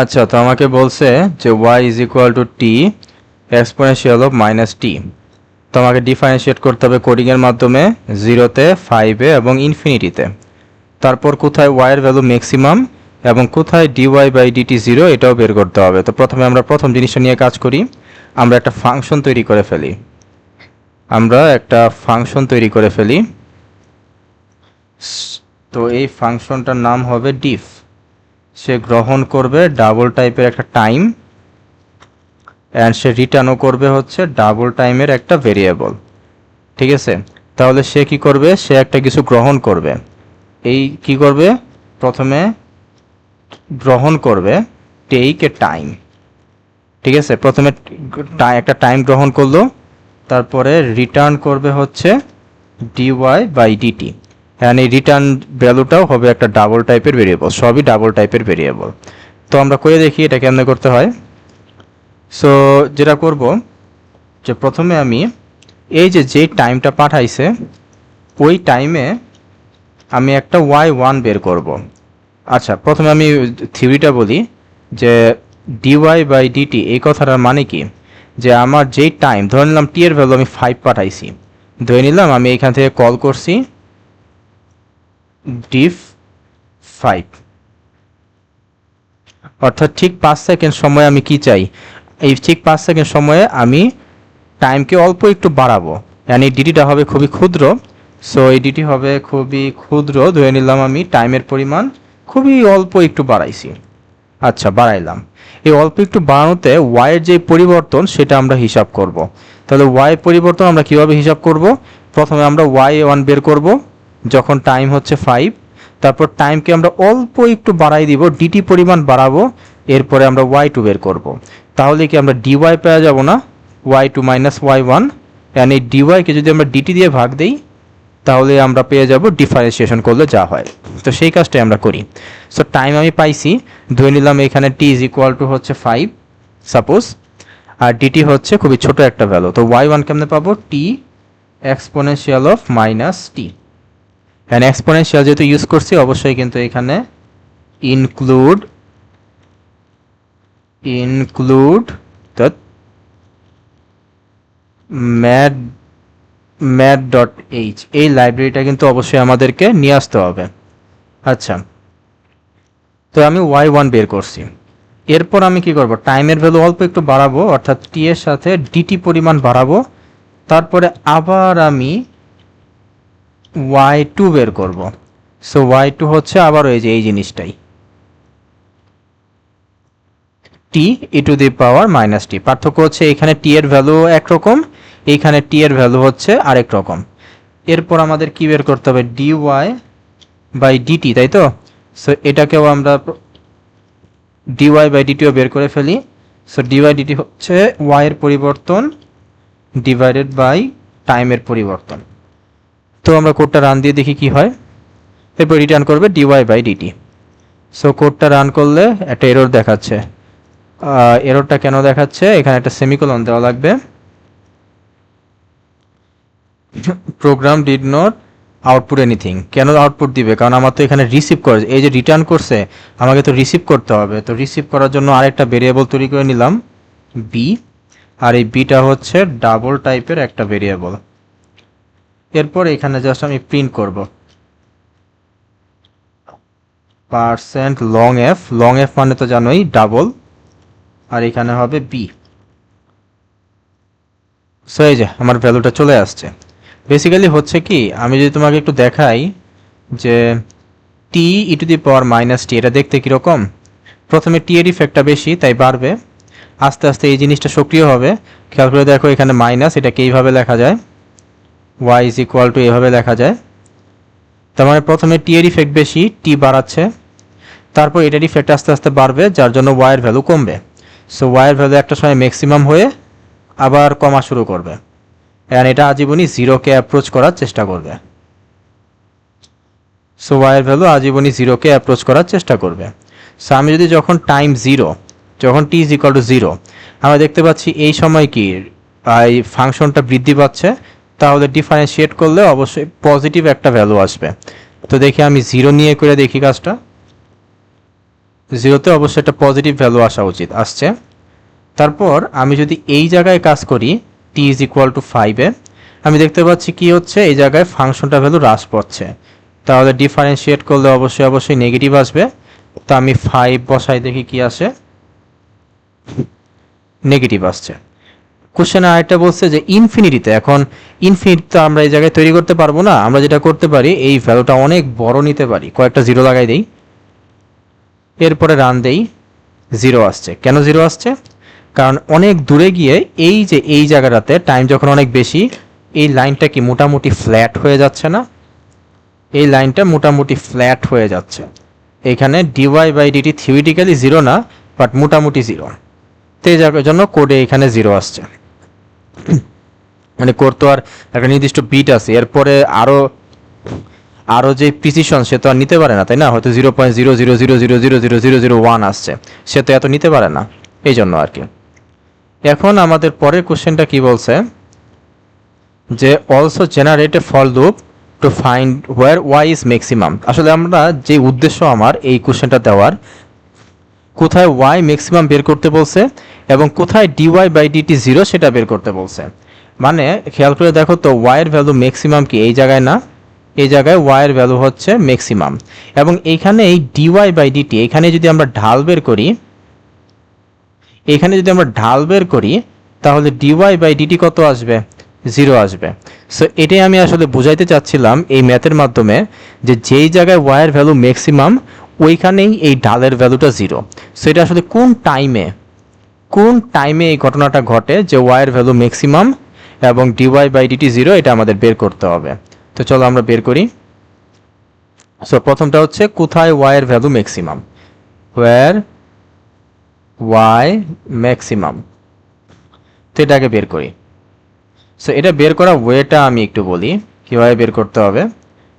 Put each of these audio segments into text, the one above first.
আচ্ছা, তো আমাকে বলছে যে y is equal to t exponential of minus t. তো আমাকে ডিফারেন্সিয়েট করতে হবে কোডিংয়ের মাধ্যমে 0-তে, 5-এ এবং ইনফিনিটিতে। তারপর কোথায় y এর ভ্যালু ম্যাক্সিমাম এবং কোথায় dy বাই dt 0 এটাও বের করতে হবে। তো প্রথমে আমরা প্রথম জিনিসটা নিয়ে কাজ করি। আমরা একটা ফাংশন তৈরি করে ফেলি। তো এই ফাংশনটার নাম হবে ডিফ। সে গ্রহণ করবে ডাবল টাইপের একটা টাইম অ্যান্ড সে রিটার্নও করবে হচ্ছে ডাবল টাইমের একটা ভেরিয়েবল। ঠিক আছে, তাহলে সে কি করবে, সে একটা কিছু গ্রহণ করবে। এই কি করবে, প্রথমে গ্রহণ করবে টেক এ টাইম। ঠিক আছে, প্রথমে একটা টাইম গ্রহণ করলো, তারপরে রিটার্ন করবে হচ্ছে ডিওয়াই বাই ডিটি। হ্যাঁ, এই রিটার্ন ভ্যালুটাও হবে একটা ডাবল টাইপের ভেরিয়েবল, সবই ডাবল টাইপের ভেরিয়েবল। তো আমরা করে দেখি এটা কেমনে করতে হয়। সো যেটা করব, যে প্রথমে আমি এই যে টাইমটা পাঠাইছে ওই টাইমে আমি একটা y1 বের করব। আচ্ছা, প্রথমে আমি থিওরিটা বলি যে ডিওয়াই বাই ডিটি এই কথাটার মানে কি, যে আমার যেই টাইম ধরে নিলাম টি এর ভ্যালু আমি 5 পাঠাইছি, ধরে নিলাম আমি এখান থেকে কল করছি ডিফ 5, অর্থাৎ ঠিক 5 সেকেন্ড সময় আমি কি চাই, এই ঠিক 5 সেকেন্ড সময়ে আমি টাইমকে অল্প একটু বাড়াবো, মানে ডিটিটা হবে খুবই ক্ষুদ্র। সো এই ডিটি হবে খুবই ক্ষুদ্র, ধরে নিলাম আমি টাইমের পরিমাণ খুবই অল্প একটু বাড়াইছি। আচ্ছা, বাড়াইলাম। এই অল্প একটু বাড়ানোতে ওয়াইয়ের যে পরিবর্তন সেটা আমরা হিসাব করব। তাহলে ওয়াই পরিবর্তন আমরা কিভাবে হিসাব করব, প্রথমে আমরা y1 বের করব যখন টাইম হচ্ছে 5, তারপর টাইমকে আমরা অল্প একটু বাড়াই দিব, ডিটি পরিমাণ বাড়াবো, এরপরে আমরা y2 বের করব। তাহলে কি আমরা dy পেয়ে যাব না, y2 মাইনাস y1, অ্যান্ড এই কে যদি আমরা ডিটি দিয়ে ভাগ দেই তাহলে আমরা পেয়ে যাব ডিফারেন্সিয়েশন করলে যা হয়। তো সেই কাজটাই আমরা করি। সো টাইম আমি পাইছি, ধরে নিলাম এখানে টি ইজ ইকুয়াল টু হচ্ছে 5 সাপোজ, আর ডিটি হচ্ছে খুবই ছোট একটা ভ্যালু। তো y1 কেমনে পাবো, t exponential of minus t. And exponential যেহেতু ইউজ করছি অবশ্যই কিন্তু এখানে ইনক্লুড দ্য ম্যাথ.h এই লাইব্রেরিটা কিন্তু অবশ্যই আমাদেরকে নিয়ে আসতে হবে। আচ্ছা, তো আমি y1 বের করছি। এরপর আমি কি করব, টাইমের ভ্যালু অল্প একটু বাড়াবো, অর্থাৎ টি এর সাথে ডিটি পরিমাণ বাড়াবো। তারপরে আবার আমি y2 বের করব। সো y2 হচ্ছে আবার এই জিনিসটাই, টি ই টু দি পাওয়ার মাইনাস টি। পার্থক্য হচ্ছে এখানে টি এর ভ্যালু একরকম, এইখানে টি এর ভ্যালু হচ্ছে আরেক রকম। এরপর আমাদের কি বের করতে হবে, dy বাই ডিটি, তাই তো। সো এটাকেও আমরা dy বাই ডিটিও বের করে ফেলি। সো dy ডিটি হচ্ছে y এর পরিবর্তন ডিভাইডেড বাই টাইমের পরিবর্তন। তো আমরা কোডটা রান দিয়ে দেখি কি হয়। এরপর রিটার্ন করবে dy বাই ডিটি। সো কোডটা রান করলে একটা এরর দেখাচ্ছে। এররটা কেন দেখাচ্ছে, এখানে একটা সেমিকোলন দেওয়া লাগবে। Program did not output anything. কেন আউটপুট দিবে, কারণ আমার তো এখানে রিসিভ করে, এই যে রিটার্ন করছে আমাকে তো রিসিভ করতে হবে। তো রিসিভ করার জন্য আরেকটা ভেরিয়েবল তৈরি করে নিলাম বি, আর এই বিটা হচ্ছে ডাবল টাইপের একটা ভেরিয়েবল। এরপর এখানে জাস্ট আমি প্রিন্ট করব %longf, লং এফ মানে তো জানোই ডাবল, আর এখানে হবে বি। সো এই যে আমার ভ্যালুটা চলে আসছে। বেসিক্যালি হচ্ছে কি, আমি যদি তোমাকে একটু দেখাই যে টি ই টু দি পাওয়ার মাইনাস টি, এটা দেখতে কীরকম, প্রথমে টি এর ইফেক্টটা বেশি তাই বাড়বে, আস্তে আস্তে এই জিনিসটা সক্রিয় হবে। খেয়াল করে দেখো এখানে মাইনাস, এটাকে এইভাবে লেখা যায়, y ইজ ইকুয়াল টু এভাবে লেখা যায়। তার মানে প্রথমে টি এর ইফেক্ট বেশি, টি বাড়াচ্ছে, তারপর এটার ইফেক্ট আস্তে আস্তে বাড়বে, যার জন্য y এর ভ্যালু কমবে। সো y এর ভ্যালু একটা সময় ম্যাক্সিমাম হয়ে আবার কমা শুরু করবে, অ্যান্ড এটা আজীবনই জিরোকে অ্যাপ্রোচ করার চেষ্টা করবে। সো y এর ভ্যালু আজীবনই জিরোকে অ্যাপ্রোচ করার চেষ্টা করবে। সো আমি যদি যখন টাইম জিরো, যখন টি ইজ ইকুয়াল টু জিরো, আমরা দেখতে পাচ্ছি এই সময় কি এই ফাংশনটা বৃদ্ধি পাচ্ছে, তাহলে ডিফারেন্সিয়েট করলে অবশ্যই পজিটিভ একটা ভ্যালু আসবে। তো দেখি আমি জিরো নিয়ে করে দেখি কাজটা। জিরোতে অবশ্যই একটা পজিটিভ ভ্যালু আসা উচিত, আসছে। তারপর আমি যদি এই জায়গায় কাজ করি টি ইজ ইকুয়াল টু 5-এ, আমি দেখতে পাচ্ছি কি হচ্ছে, এই জায়গায় ফাংশনটা ভ্যালু হ্রাস পাচ্ছে। তাহলে ডিফারেন্সিয়েট করলে অবশ্যই নেগেটিভ আসবে। তো আমি 5 বসাই, দেখি কি আসে, নেগেটিভ আসছে। কোশ্চেনে আরেকটা বলছে যে ইনফিনিটিতে, এখন ইনফিনিটি তো আমরা এই জায়গায় তৈরি করতে পারবো না। আমরা যেটা করতে পারি, এই ভ্যালুটা অনেক বড় নিতে পারি, কয়েকটা জিরো লাগাই দেই, এরপরে রান দেই, জিরো আসছে। কেন জিরো আসছে? কারণ অনেক দূরে গিয়ে এই যে এই জায়গাটাতে টাইম যখন অনেক বেশি, এই লাইনটা কি মোটামুটি ফ্ল্যাট হয়ে যাচ্ছে না? এই লাইনটা মোটামুটি ফ্ল্যাট হয়ে যাচ্ছে। এখানে dy by dt theoretically zero না, বাট মোটামুটি জিরো। তো এই জায়গার জন্য কোডে এখানে জিরো আসছে। মানে কোড তো আর একটা নির্দিষ্ট বিট আছে, এরপরে আরো আরো যে প্রিসিশন সে তো আর নিতে পারে না, তাই না? হয়তো 0.000000001 আসছে, সে তো এত নিতে পারে না, এই জন্য আর কি। এখন আমাদের পরের কোশ্চেনটা কি বলছে, যে also generate a for loop to find where y is maximum. আসলে আমরা যে উদ্দেশ্য আমার এই কোশ্চেনটা দেওয়ার, কোথায় ওয়াই ম্যাক্সিমাম বের করতে বলছে এবং কোথায় ডিওয়াই বাই ডিটি জিরো সেটা বের করতে বলছে। মানে খেয়াল করে দেখো তো, ওয়াই এর ভ্যালু ম্যাক্সিমাম কি এই জায়গায় না, এই জায়গায় ওয়াই এর ভ্যালু হচ্ছে ম্যাক্সিমাম। এবং এইখানে এই ডিওয়াই বাই ডিটি, এখানে যদি আমরা ঢাল বের করি, এখানে যদি আমরা ঢাল বের করি, তাহলে ডিওয়াই বাই ডিটি কত আসবে? জিরো আসবে। সো এটাই আমি আসলে বুঝাইতে চাচ্ছিলাম এই ম্যাথের মাধ্যমে, যে যেই জায়গায় ওয়াই এর ভ্যালু ম্যাক্সিমাম, ওইখানেই এই ঢালের ভ্যালুটা জিরো। সো এটা আসলে কোন টাইমে এই ঘটনাটা ঘটে যে ওয়াই এর ভ্যালু ম্যাক্সিমাম এবং ডিওয়াই বাই ডিটি জিরো, এটা আমাদের বের করতে হবে। তো চলো আমরা বের করি। সো প্রথমটা হচ্ছে কোথায় ওয়াই এর value maximum, where y maximum. তো এটাকে বের করি। সো এটা বের করা ওয়েটা আমি একটু বলি কিভাবে বের করতে হবে।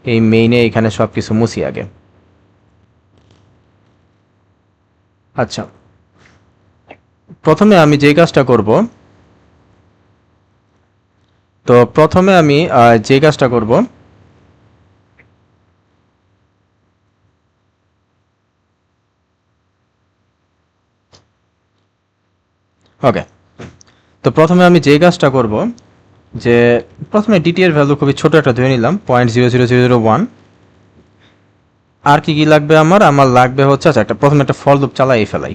এই মেইনে এখানে সব কিছু মুছি আগে। আচ্ছা, প্রথমে আমি যে কাজটা করব, তো প্রথমে আমি যে কাজটা করব, ওকে, তো প্রথমে আমি যে কাজটা করব, যে প্রথমে ডিটি এর ভ্যালু খুবই ছোট একটা ধরে নিলাম, 0.00001। আর কি কি লাগবে আমার? আমার লাগবে হচ্ছে, আচ্ছা, প্রথমে একটা ফর লুপ চালাই ফেলাই।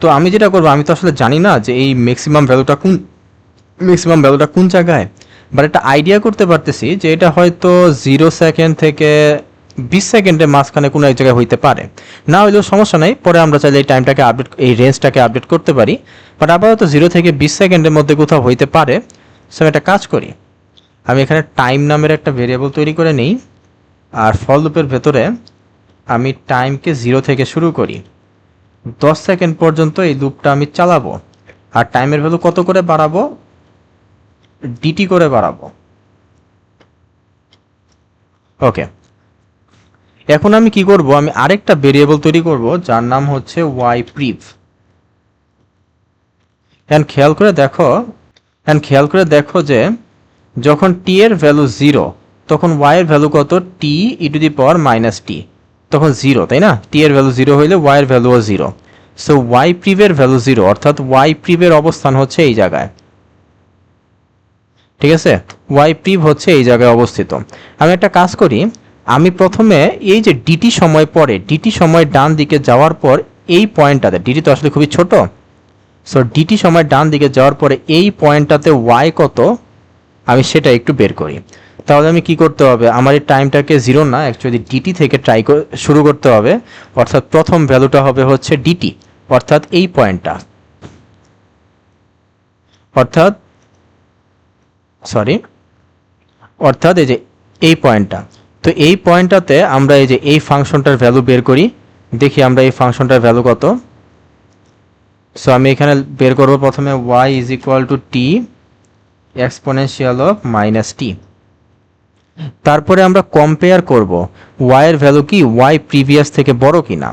তো আমি যেটা করবো, আমি তো আসলে জানি না যে এই ম্যাক্সিমাম ভ্যালুটা কোন জায়গায়, বাট একটা আইডিয়া করতে পারতেছি যে এটা হয়তো 0 সেকেন্ড থেকে 20 সেকেন্ডের মাঝখানে কোনো এক জায়গায় হইতে পারে। না হইলেও সমস্যা নাই, পরে আমরা চাইলে এই টাইমটাকে আপডেট, এই রেঞ্জটাকে আপডেট করতে পারি। বাট আপাতত 0 থেকে 20 সেকেন্ডের মধ্যে কোথাও হইতে পারে। সো একটা কাজ করি, আমি এখানে টাইম নামের একটা ভেরিয়েবল তৈরি করে নিই, আর ফর লুপের ভেতরে আমি টাইমকে 0 থেকে শুরু করি, 10 সেকেন্ড পর্যন্ত এই লুপটা আমি চালাবো। আর টাইমের ভ্যালু কত করে বাড়াবো? ডিটি করে বাড়াবো। ওকে, এখন আমি কি করব, আমি আরেকটা ভেরিয়েবল তৈরি করব যার নাম হচ্ছে ওয়াই প্রিভ। এখন খেয়াল করে দেখো যে যখন টি এর ভ্যালু 0, তখন ওয়াই এর ভ্যালু কত? টি ই টু দি পাওয়ার মাইনাস টি, তখন 0, তাই না? টি এর ভ্যালু 0 হইলে ওয়াই এর ভ্যালুও 0। সো ওয়াই প্রিভের ভ্যালু 0, অর্থাৎ ওয়াই প্রিভের অবস্থান হচ্ছে এই জায়গায়। ঠিক আছে, ওয়াই প্রিভ হচ্ছে এই জায়গায় অবস্থিত। আমি একটা কাজ করি, আমি প্রথমে এই যে ডিটি সময় পরে, ডিটি সময় ডান দিকে যাওয়ার পর এই পয়েন্টটাতে, ডিটি তো আসলে খুবই ছোট, সো ডিটি সময় ডান দিকে যাওয়ার পরে এই পয়েন্টটাতে ওয়াই কত, আমি সেটা একটু বের করি। তাহলে আমি কি করতে হবে, আমার এই টাইমটাকে 0 না, অ্যাকচুয়ালি ডিটি থেকে শুরু করতে হবে। অর্থাৎ প্রথম ভ্যালুটা হবে হচ্ছে ডিটি, অর্থাৎ এই পয়েন্টটা, অর্থাৎ সরি অর্থাৎ এই যে এই পয়েন্টটা। তো এই পয়েন্টটাতে আমরা এই যে এই ফাংশনটার ভ্যালু বের করি, দেখি আমরা এই ফাংশনটার ভ্যালু কত। সো আমি এখানে বের করব প্রথমে y is equal to t exponential of minus t. তারপরে আমরা কম্পেয়ার করব y এর ভ্যালু কি y প্রিভিয়াস থেকে বড় কিনা।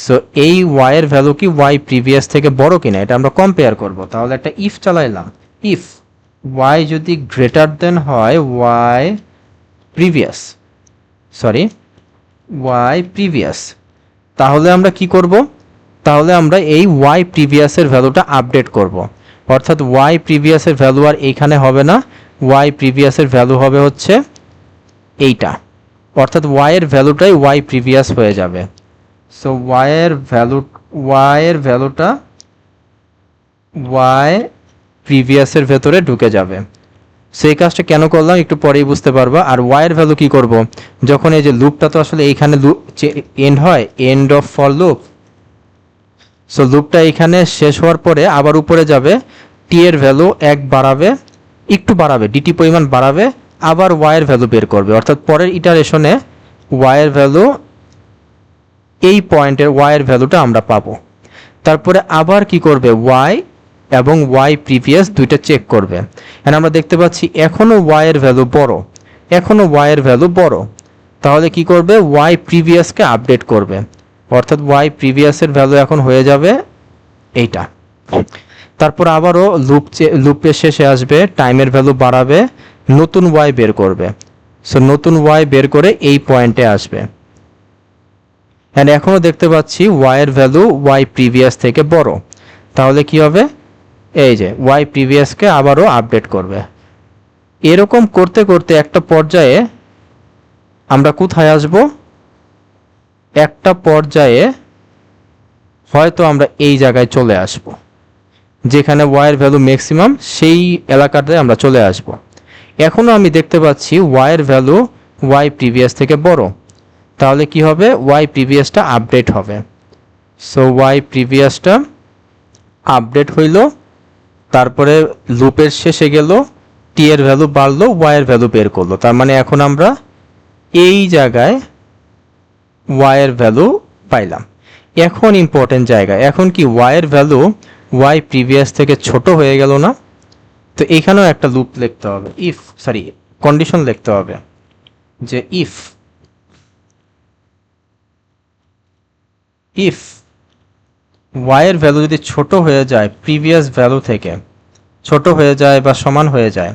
সো এই y এর ভ্যালু কি y প্রিভিয়াস থেকে বড় কিনা, এটা আমরা কম্পেয়ার করব। তাহলে একটা ইফ চালাইলাম, ইফ y যদি গ্রেটার দেন হয় y প্রিভিয়াস, তাহলে আমরা কি করব, তাহলে আমরা এই ওয়াই প্রিভিয়াসের ভ্যালুটা আপডেট করব। অর্থাৎ ওয়াই প্রিভিয়াসের ভ্যালু আর এইখানে হবে না, ওয়াই প্রিভিয়াসের ভ্যালু হবে হচ্ছে এইটা, অর্থাৎ ওয়াই এর ভ্যালুটাই ওয়াই প্রিভিয়াস হয়ে যাবে। সো ওয়াই এর ভ্যালুটা ওয়াই প্রিভিয়াসের ভেতরে ঢুকে যাবে। সেই কাজটা কেন করলাম একটু পরেই বুঝতে পারবা। আর ওয়াই এর ভ্যালু কি করব, যখন এই যে লুপটা তো আসলে এইখানে এন্ড হয়, end of for loop. So লুপটা এখানে শেষ হওয়ার পরে আবার উপরে যাবে, টি এর ভ্যালু 1 বাড়াবে, একটু বাড়াবে, ডিটি পরিমাণ বাড়াবে, আবার ওয়াই এর ভ্যালু বের করবে। অর্থাৎ পরের ইটারেশনে ওয়াই এর ভ্যালু, এই পয়েন্টের ওয়াই এর ভ্যালুটা আমরা পাবো। তারপরে আবার কি করবে, ওয়াই এবং ওয়াই প্রিভিয়াস দুইটা চেক করবে। এন্ড আমরা দেখতে পাচ্ছি এখনও ওয়াই এর ভ্যালু বড়, এখনও ওয়াই এর ভ্যালু বড়। তাহলে কি করবে, ওয়াই প্রিভিয়াসকে আপডেট করবে। অর্থাৎ ওয়াই প্রিভিয়াসের ভ্যালু এখন হয়ে যাবে এইটা। তারপর আবারও লুপের শেষে আসবে, টাইমের ভ্যালু বাড়াবে, নতুন ওয়াই বের করবে। সো নতুন ওয়াই বের করে এই পয়েন্টে আসবে। অ্যান্ড এখনও দেখতে পাচ্ছি ওয়াই এর ভ্যালু ওয়াই প্রিভিয়াস থেকে বড়। তাহলে কি হবে, এই যে ওয়াই প্রিভিয়াসকে আবারও আপডেট করবে। এরকম করতে করতে একটা পর্যায়ে আমরা কোথায় আসব, একটা পর্যায়ে হয়তো আমরা এই জায়গায় চলে আসব, যেখানে ওয়াইয়ের ভ্যালু ম্যাক্সিমাম, সেই এলাকাতে আমরা চলে আসব। এখনও আমি দেখতে পাচ্ছি ওয়াইয়ের ভ্যালু ওয়াই প্রিভিয়াস থেকে বড়। তাহলে কি হবে, ওয়াই প্রিভিয়াসটা আপডেট হবে। সো ওয়াই প্রিভিয়াসটা আপডেট হইল, তারপরে লুপের শেষে গেল, টি এর ভ্যালু বাড়লো, ওয়াই এর ভ্যালু বের করলো। তার মানে এখন আমরা এই জায়গায় ওয়াই এর ভ্যালু পাইলাম। এখন ইম্পর্টেন্ট জায়গা, এখন কি ওয়াই এর ভ্যালু ওয়াই প্রিভিয়াস থেকে ছোট হয়ে গেল না? তো এখানেও একটা লুপ লিখতে হবে, কন্ডিশন লিখতে হবে যে ইফ ওয়াই এর ভ্যালু যদি ছোট হয়ে যায়, প্রিভিয়াস ভ্যালু থেকে ছোট হয়ে যায় বা সমান হয়ে যায়,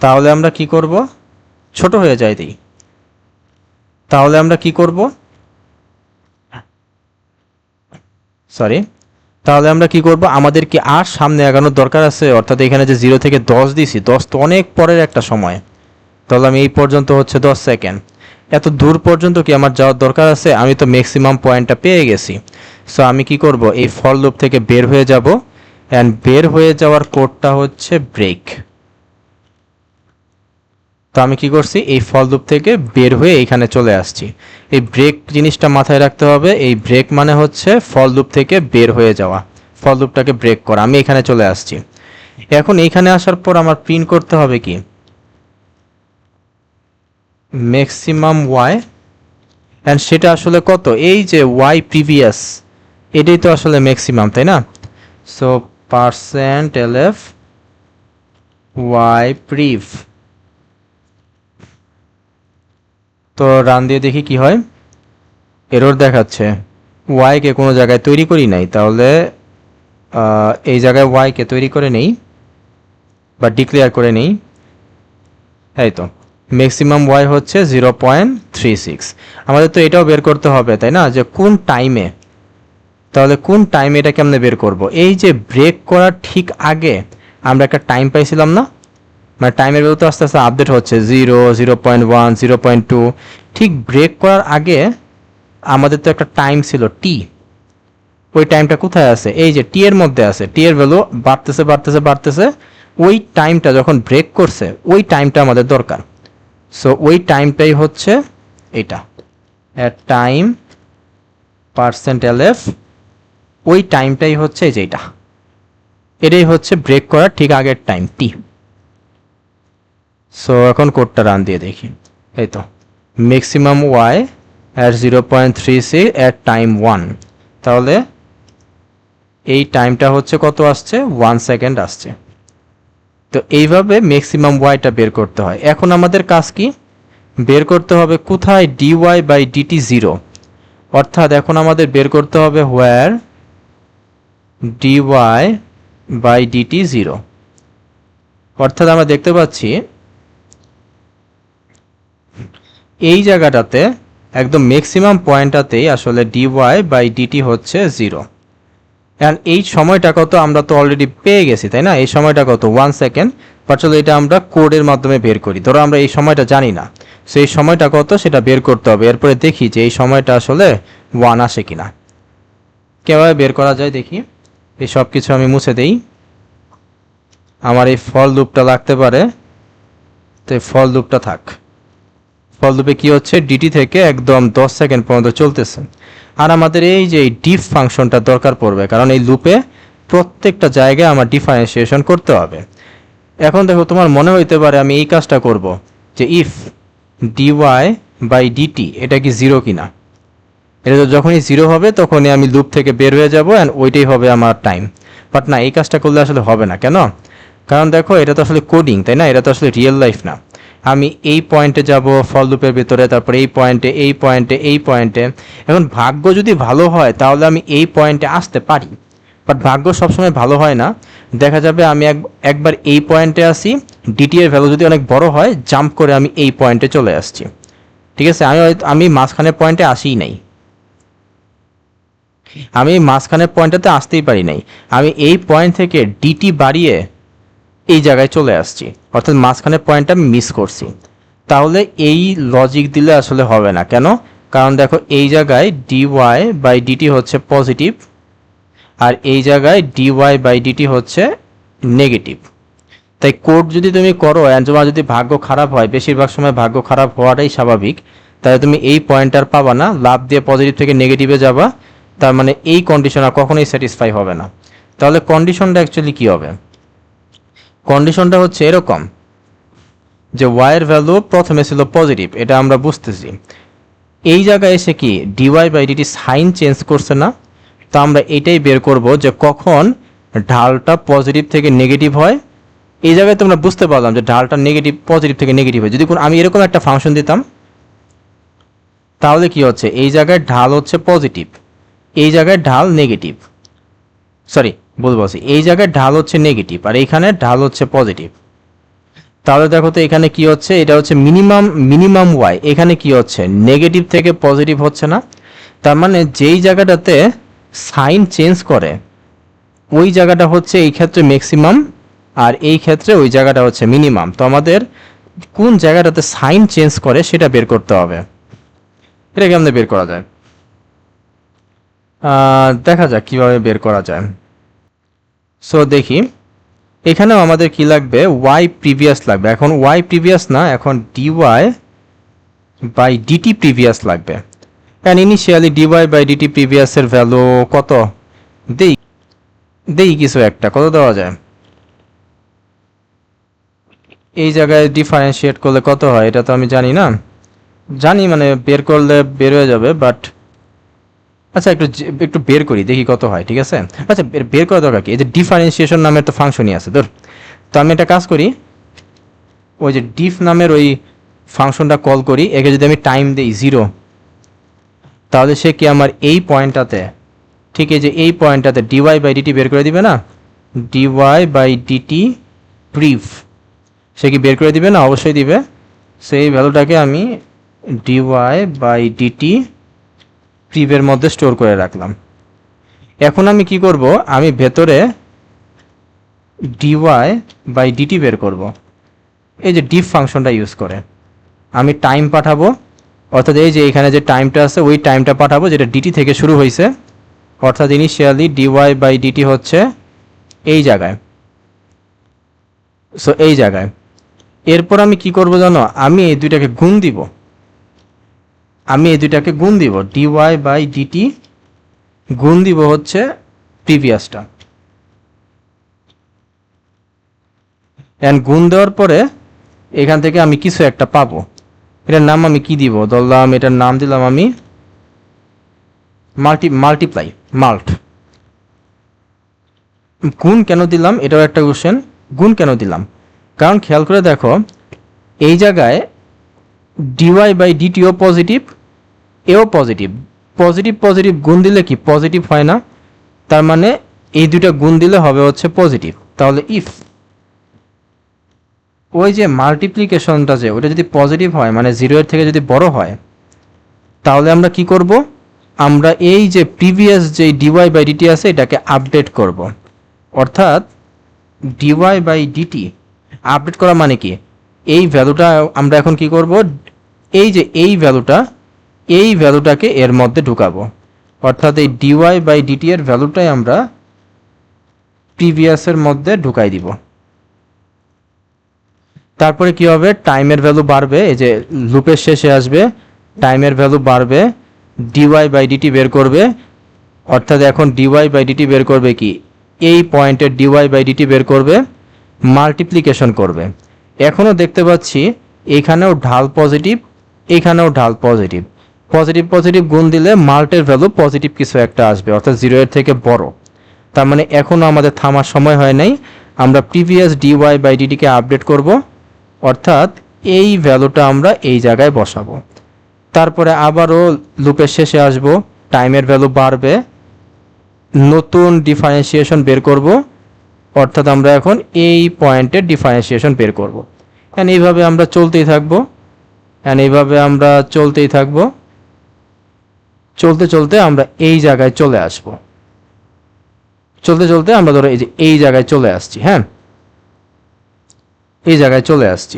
তাহলে আমরা কি করব, ছোট হয়ে যায় দিই, তাহলে আমরা কি করব, তাহলে আমরা কি করব, আমাদের কি আর সামনে আগানোর দরকার আছে? অর্থাৎ এখানে যে 0 থেকে 10 দিছি, 10 তো অনেক পরের একটা সময়, তাহলে আমি এই পর্যন্ত হচ্ছে 10 সেকেন্ড, এত দূর পর্যন্ত কি আমার যাওয়ার দরকার আছে? আমি তো ম্যাক্সিমাম পয়েন্টটা পেয়ে গেছি। সো আমি কি করব, এই ফর লুপ থেকে বের হয়ে যাব, অ্যান্ড বের হয়ে যাওয়ার কোডটা হচ্ছে ব্রেক। তো আমি কি করছি, এই ফর লুপ থেকে বের হয়ে এখানে চলে আসছি। এই ব্রেক জিনিসটা মাথায় রাখতে হবে, এই ব্রেক মানে হচ্ছে ফর লুপ থেকে বের হয়ে যাওয়া, ফর লুপটাকে ব্রেক করা। আমি এখানে চলে আসছি। এখন এইখানে আসার পর আমার প্রিন্ট করতে হবে কি, ম্যাক্সিমাম ওয়াই, অ্যান্ড সেটা আসলে কত, এই যে ওয়াই প্রিভিয়াস, এটাই তো আসলে ম্যাক্সিমাম, তাই না? So %lf y prev. তো রান দিয়ে দেখি কি হয়। এরর দেখাচ্ছে, ওয়াইকে কোনো জায়গায় তৈরি করি নাই, তাহলে এই জায়গায় ওয়াইকে তৈরি করে নেই বা ডিক্লেয়ার করে নেই। এই তো ম্যাক্সিমাম ওয়াই হচ্ছে 0.36। আমাদের তো এটাও বের করতে হবে, তাই না, যে কোন টাইমে। তাহলে কোন টাইমে এটা কেমনে বের করব, এই যে ব্রেক করার ঠিক আগে আমরা একটা টাইম পাইছিলাম না, মানে টাইমের ভ্যালু তো আস্তে আস্তে আপডেট হচ্ছে, 0, 0.1, 0.2। ঠিক ব্রেক করার আগে আমাদের তো একটা টাইম ছিল টি, ওই টাইমটা কোথায় আছে, এই যে টি এর মধ্যে আছে, টি এর ভ্যালু বাড়তেছে বাড়তেছে বাড়তেছে, ওই টাইমটা যখন ব্রেক করছে ওই টাইমটা আমাদের দরকার। সো ওই টাইমটাই হচ্ছে এটা, টাইম %lf, ওই টাইমটাই হচ্ছে এই যে এটা, এটাই হচ্ছে ব্রেক করার ঠিক আগের টাইম টি। সো এখন কোডটা রান দিয়ে দেখি। এই তো maximum y at 0.36 at time 1, তাহলে এই টাইমটা হচ্ছে কত আসছে, 1 সেকেন্ড আসছে। তো এইভাবে ম্যাক্সিমাম ওয়াইটা বের করতে হয়। এখন আমাদের কাজ কি, বের করতে হবে কোথায় dy বাই dt 0, অর্থাৎ এখন আমাদের বের করতে হবে where dy বাই dt 0। অর্থাৎ আমরা দেখতে পাচ্ছি এই জায়গাটাতে একদম ম্যাক্সিমাম পয়েন্টটাতেই আসলে ডিওয়াই বাই ডিটি হচ্ছে 0। অ্যান্ড এই সময়টা কত আমরা তো অলরেডি পেয়ে গেছি, তাই না? এই সময়টা কত 1 সেকেন্ড। বাট চলো এটা আমরা কোডের মাধ্যমে বের করি। ধরো আমরা এই সময়টা জানি না, সো এই সময়টা কত সেটা বের করতে হবে। এরপরে দেখি যে এই সময়টা আসলে 1 আসে কিনা। কীভাবে বের করা যায় দেখি। এই সব কিছু আমি মুছে দেই। আমার এই ফল লুপটা লাগতে পারে, তো এই ফল লুপটা থাক। ফল লুপে কি হচ্ছে, ডিটি থেকে একদম 10 সেকেন্ড পর্যন্ত চলতেছে। আর আমাদের এই যে ডিফ ফাংশনটা দরকার পড়বে, কারণ এই লুপে প্রত্যেকটা জায়গায় আমার ডিফারেন্সিয়েশন করতে হবে। এখন দেখো তোমার মনে হইতে পারে আমি এই কাজটা করব যে ইফ ডিওয়াই বাই ডিটি এটা কি 0 কিনা। এটা তো যখনই 0 হবে তখনই আমি লুপ থেকে বের হয়ে যাব অ্যান্ড ওইটাই হবে আমার টাইম। বাট না, এই কাজটা করলে আসলে হবে না। কেন? কারণ দেখো এটা তো আসলে কোডিং, তাই না? এটা তো আসলে রিয়েল লাইফ না। আমি এই পয়েন্টে যাব ফল লুপের ভিতরে, তারপরে এই পয়েন্টে, এই পয়েন্টে, এই পয়েন্টে। এখন ভাগ্য যদি ভালো হয় তাহলে আমি এই পয়েন্টে আসতে পারি, বাট ভাগ্য সবসময় ভালো হয় না। দেখা যাবে আমি একবার এই পয়েন্টে আসি, ডিটি এর ভ্যালু যদি অনেক বড় হয়, জাম্প করে আমি এই পয়েন্টে চলে আসছি। ঠিক আছে, আমি মাঝখানের পয়েন্টে আসিই নাই, আমি মাঝখানের পয়েন্টটাতে আসতেই পারি নাই। আমি এই পয়েন্ট থেকে ডিটি বাড়িয়ে এই জায়গায় চলে আসছি, অর্থাৎ মাঝখানের পয়েন্টটা আমি মিস করছি। তাহলে এই লজিক দিলে আসলে হবে না। কেন? কারণ দেখো এই জায়গায় ডিওয়াই বাই ডিটি হচ্ছে পজিটিভ, আর এই জায়গায় ডিওয়াই বাই ডিটি হচ্ছে নেগেটিভ। তাই কোড যদি তুমি করো অ্যান্ড তোমার যদি ভাগ্য খারাপ হয়, বেশিরভাগ সময় ভাগ্য খারাপ হওয়াটাই স্বাভাবিক, তাহলে তুমি এই পয়েন্টার পাবা না, লাভ দিয়ে পজিটিভ থেকে নেগেটিভে যাবা। তার মানে এই কন্ডিশন আর কখনোই স্যাটিসফাই হবে না। তাহলে কন্ডিশনটা অ্যাকচুয়ালি কী হবে? কন্ডিশনটা হচ্ছে এরকম যে ওয়াইয়ের ভ্যালু প্রথমে ছিল পজিটিভ, এটা আমরা বুঝতেছি। এই জায়গায় এসে কি dy by dt sign change করছে না? তো আমরা এটাই বের করব যে কখন ঢালটা পজিটিভ থেকে নেগেটিভ হয়। এই জায়গায় তোমরা বুঝতে পারলাম যে ঢালটা নেগেটিভ পজিটিভ থেকে নেগেটিভ হয়। যদি আমি এরকম একটা ফাংশন দিতাম তাহলে কি হচ্ছে, এই জায়গায় ঢাল হচ্ছে পজিটিভ, এই জায়গায় ঢাল নেগেটিভ। সরি, বলছি এই জায়গায় ঢাল হচ্ছে নেগেটিভ আর এইখানে ঢাল হচ্ছে পজিটিভ। তাহলে দেখো তো এখানে কি হচ্ছে, এটা হচ্ছে মিনিমাম ওয়াই। এখানে কি হচ্ছে, নেগেটিভ থেকে পজিটিভ হচ্ছে না। তার মানে যেই জায়গাটাতে সাইন চেঞ্জ করে ওই জায়গাটা হচ্ছে এই ক্ষেত্রে ম্যাক্সিমাম, আর এই ক্ষেত্রে ওই জায়গাটা হচ্ছে মিনিমাম। তো আমাদের কোন জায়গাটাতে সাইন চেঞ্জ করে সেটা বের করতে হবে। এটা কেমনে বের করা যায় দেখা যাক কিভাবে বের করা যায়। সো দেখি, এখানেও আমাদের কি লাগবে, ওয়াই প্রিভিয়াস লাগবে। এখন ওয়াই প্রিভিয়াস না, এখন ডিওয়াই বাই ডিটি প্রিভিয়াস লাগবে। And initially dy by dt প্রিভিয়াসের ভ্যালু কত দেই, কিছু একটা কত দেওয়া যায়। এই জায়গায় ডিফারেন্সিয়েট করলে কত হয় এটা তো আমি জানি না, জানি মানে বের করলে বের হয়ে যাবে, বাট আচ্ছা একটু বের করি দেখি কত হয়। ঠিক আছে, আচ্ছা বের করা দরকার কি, এই যে ডিফারেন্সিয়েশন নামের তো ফাংশনই আছে ধর। তো আমি একটা কাজ করি, ওই যে ডিফ নামের ওই ফাংশনটা কল করি, একে যদি আমি টাইম দিই 0, তাহলে সে কি আমার এই পয়েন্টটাতে, ঠিক এই যে এই পয়েন্টটাতে ডিওয়াই বাই ডিটি বের করে দিবে না, ডিওয়াই বাই ডিটি প্রিভ, সে কি বের করে দিবে না? অবশ্যই দিবে। সেই ভ্যালুটাকে আমি ডিওয়াই বাই ডিটি প্রিভের মধ্যে স্টোর করে রাখলাম। এখন আমি কি করব, আমি ভেতরে ডিওয়াই বাই ডিটি বের করব। এই যে ডিফ ফাংশনটা ইউজ করে আমি টাইম পাঠাবো, অর্থাৎ এই যে এখানে যে টাইমটা আছে ওই টাইমটা পাঠাবো যেটা ডিটি থেকে শুরু হয়েছে, অর্থাৎ ইনিশিয়ালি ডিওয়াই বাই ডিটি হচ্ছে এই জায়গায়। সো এই জায়গায় এরপর আমি কি করব জানো, আমি এই দুইটাকে গুণ দিব, ডিওয়াই বাই ডিটি গুণ দিব হচ্ছে প্রিভিয়াসটা। অ্যান্ড গুণ দেওয়ার পরে এখান থেকে আমি কিছু একটা পাবো। এটার নাম আমি কি দিব, ধরলাম এটার নাম দিলাম আমি মাল্টিপ্লাই মাল্ট। গুণ কেন দিলাম এটাও একটা কোশ্চেন, গুণ কেন দিলাম, কারণ খেয়াল করে দেখো এই জায়গায় ডিওয়াই বাই ডিটিও পজিটিভ, এও পজিটিভ, পজিটিভ গুণ দিলে কি পজিটিভ হয় না? তার মানে এই দুইটা গুণ দিলে হবে হচ্ছে পজিটিভ। তাহলে ইফ ওই যে মাল্টিপ্লিকেশনটা যে ওটা যদি পজিটিভ হয়, মানে 0 এর থেকে যদি বড় হয়, তাহলে আমরা কি করব, আমরা এই যে প্রিভিয়াস যে ডিওয়াই বাই ডিটি আছে এটাকে আপডেট করব। অর্থাৎ ডিওয়াই বাই ডিটি আপডেট করা মানে কি, এই ভ্যালুটা আমরা এখন কি করব, এই যে এই ভ্যালুটাকে এর মধ্যে ঢুকাবো। অর্থাৎ এই ডিওয়াই বাই ডিটি এর ভ্যালুটাই আমরা প্রিভিয়াসের মধ্যে ঢুকাই দিব। তারপরে কি হবে, টাইমের ভ্যালু বাড়বে, এই যে লুপের শেষে আসবে, টাইমের ভ্যালু বাড়বে, ডিওয়াই বাই ডিটি বের করবে। অর্থাৎ এখন ডিওয়াই বাই ডিটি বের করবে কি, এই পয়েন্টের ডিওয়াই বাই ডিটি বের করবে, মাল্টিপ্লিকেশন করবে। এখনও দেখতে পাচ্ছি এইখানেও ঢাল পজিটিভ, এইখানেও ঢাল পজিটিভ, পজিটিভ পজিটিভ গুণ দিলে মাল্টের ভ্যালু পজিটিভ কিছু একটা আসবে, অর্থাৎ 0 এর থেকে বড়। তার মানে এখনও আমাদের থামার সময় হয় নাই, আমরা প্রিভিয়াস ডিওয়াই বাই ডিটিকে আপডেট করব। অর্থাৎ এই ভ্যালুটা আমরা এই জায়গায় বসাবো। তারপরে আবারও লুপের শেষে আসব, টাইমের ভ্যালু বাড়বে, নতুন ডিফারেন্সিয়েশন বের করব। অর্থাৎ আমরা এখন এই পয়েন্টের ডিফারেন্সিয়েশন বের করব। অ্যান্ড এইভাবে আমরা চলতেই থাকবো, চলতে চলতে আমরা এই জায়গায় চলে আসব। চলতে চলতে আমরা ধরো এই যে এই জায়গায় চলে আসছি, হ্যাঁ এই জায়গায় চলে আসছি।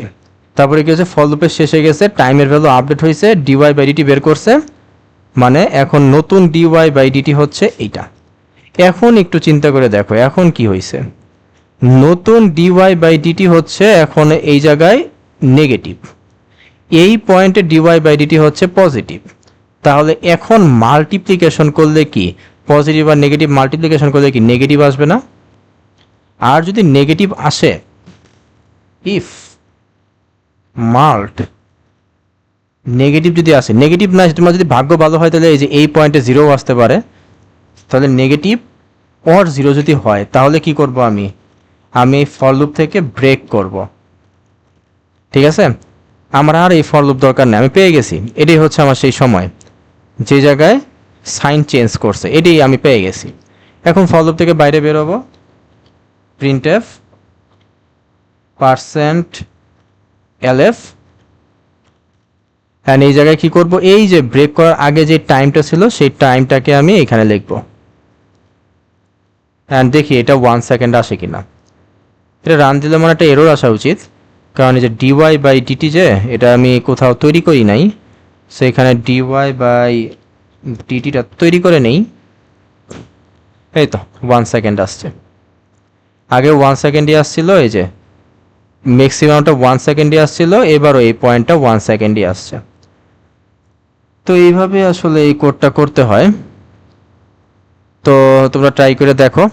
তারপরে কি হচ্ছে, ফর লুপের শেষে গেছে, টাইমের ভ্যালু আপডেট হয়েছে, ডিওয়াই বাই ডিটি বের করছে, মানে এখন নতুন ডিওয়াই বাই ডিটি হচ্ছে এইটা। এখন একটু চিন্তা করে দেখো এখন কি হয়েছে, নতুন ডিওয়াই বাই ডিটি হচ্ছে এখন এই জায়গায় নেগেটিভ, এই পয়েন্টে ডিওয়াই বাই ডিটি হচ্ছে পজিটিভ। তাহলে এখন মাল্টিপ্লিকেশন করলে কি, পজিটিভ আর নেগেটিভ মাল্টিপ্লিকেশন করলে কি নেগেটিভ আসবে না? আর যদি নেগেটিভ আসে, ইফ মাল্ট নেগেটিভ যদি আসে, নেগেটিভ না তোমার যদি ভাগ্য ভালো হয় তাহলে এই যে এই পয়েন্টে 0 আসতে পারে। তাহলে নেগেটিভ অর 0 যদি হয় তাহলে কি করব, আমি ফর লুপ থেকে ব্রেক করব। ঠিক আছে, আমার আর এই ফর লুপ দরকার নেই, আমি পেয়ে গেছি। এটাই হচ্ছে আমার সেই সময় যে জায়গায় সাইন চেঞ্জ করছে, এটাই আমি পেয়ে গেছি। এখন ফর লুপ থেকে বাইরে বেরোবো, প্রিন্টএফ %lf, অ্যান্ড এই জায়গায় কি করব, এই যে ব্রেক করার আগে যে টাইমটা ছিল সেই টাইমটাকে আমি এখানে লিখব। অ্যান্ড দেখি এটা 1 সেকেন্ড আসে কিনা। এটা রান দিলে মানে একটা এরর আসা উচিত, কারণ এই যে ডিওয়াই বাই ডিটি যে এটা আমি কোথাও তৈরি করি নাই, সো এখানে ডিওয়াই বাই ডিটিটা তৈরি করে নেই। এই তো 1 সেকেন্ড আসছে, আগে 1 সেকেন্ডই আসছিল, এই যে ম্যাক্সিমামটা 1 সেকেন্ডই আসছিল, এবারও এই পয়েন্টটা 1 সেকেন্ডই আসছে। তো এইভাবে আসলে এই কোডটা করতে হয়। তো তোমরা ট্রাই করে দেখো।